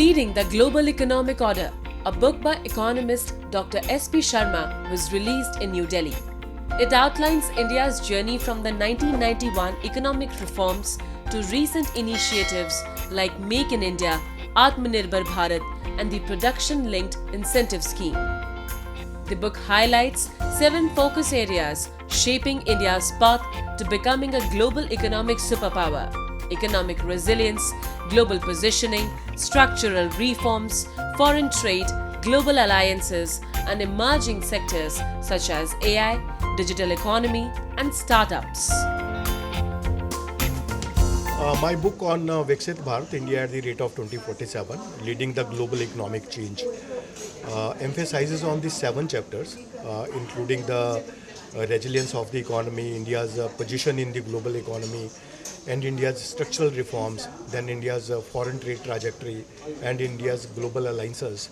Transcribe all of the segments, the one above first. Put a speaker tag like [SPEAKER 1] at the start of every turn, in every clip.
[SPEAKER 1] Leading the Global Economic Order, a book by economist Dr. SP Sharma, was released in New Delhi. It outlines India's journey from the 1991 economic reforms to recent initiatives like Make in India, Atmanirbhar Bharat and the Production-Linked Incentive Scheme. The book highlights 7 focus areas shaping India's path to becoming a global economic superpower: economic resilience, global positioning, structural reforms, foreign trade, global alliances, and emerging sectors such as AI, digital economy, and startups.
[SPEAKER 2] My book on Viksit Bharat, India at the rate of 2047, leading the global economic change, emphasizes on the 7 chapters, including the resilience of the economy, India's position in the global economy, and India's structural reforms, then India's foreign trade trajectory, and India's global alliances.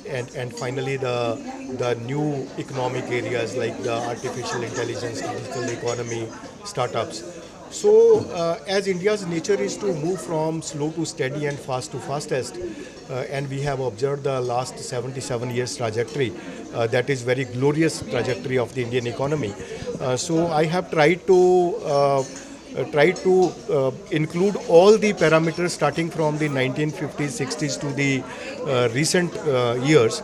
[SPEAKER 2] And finally the new economic areas like the artificial intelligence, digital economy, startups. So as India's nature is to move from slow to steady and fast to fastest, and we have observed the last 77 years trajectory, that is very glorious trajectory of the Indian economy. So I have tried to include all the parameters starting from the 1950s, 60s to the recent years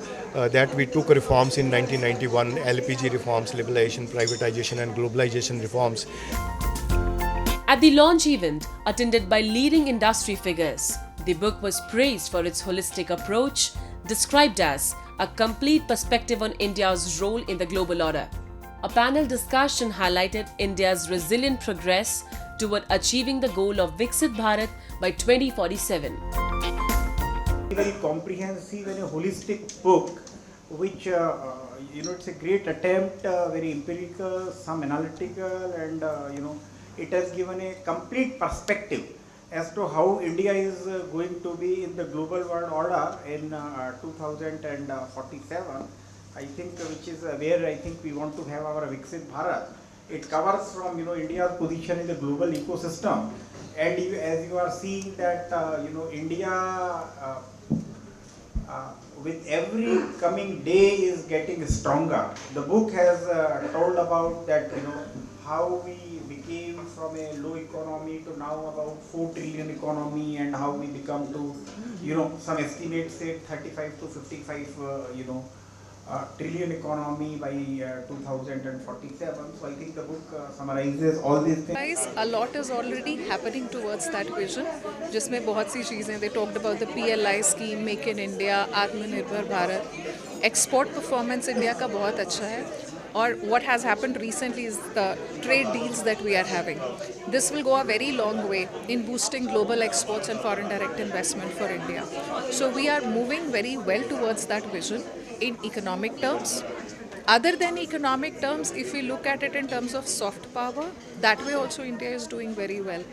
[SPEAKER 2] that we took reforms in 1991, LPG reforms, liberalization, privatization and globalization reforms.
[SPEAKER 1] At the launch event, attended by leading industry figures, the book was praised for its holistic approach, described as a complete perspective on India's role in the global order. A panel discussion highlighted India's resilient progress toward achieving the goal of Viksit Bharat by 2047.
[SPEAKER 3] Very comprehensive and a holistic book, which it's a great attempt, very empirical, some analytical, and it has given a complete perspective as to how India is going to be in the global world order in 2047. I think, which is where I think we want to have our Viksit Bharat. It covers from India's position in the global ecosystem, and as you are seeing that India with every coming day is getting stronger. The book has told about that how we became from a low economy to now about 4 trillion economy, and how we become to some estimates say 35 to 55 trillion economy by 2047. So I think the book summarizes all these things.
[SPEAKER 4] Guys, a lot is already happening towards that vision, जिसमें बहुत सी चीज़ें, they talked about the PLI scheme, Make in India, Atmanirbhar Bharat, export performance India का बहुत अच्छा है. Or what has happened recently is the trade deals that we are having. This will go a very long way in boosting global exports and foreign direct investment for India. So we are moving very well towards that vision in economic terms. Other than economic terms, if we look at it in terms of soft power, that way also India is doing very well.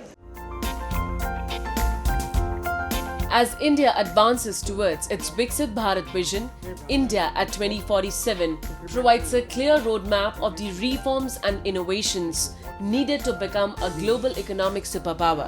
[SPEAKER 1] As India advances towards its Viksit Bharat vision, India at 2047 provides a clear roadmap of the reforms and innovations needed to become a global economic superpower.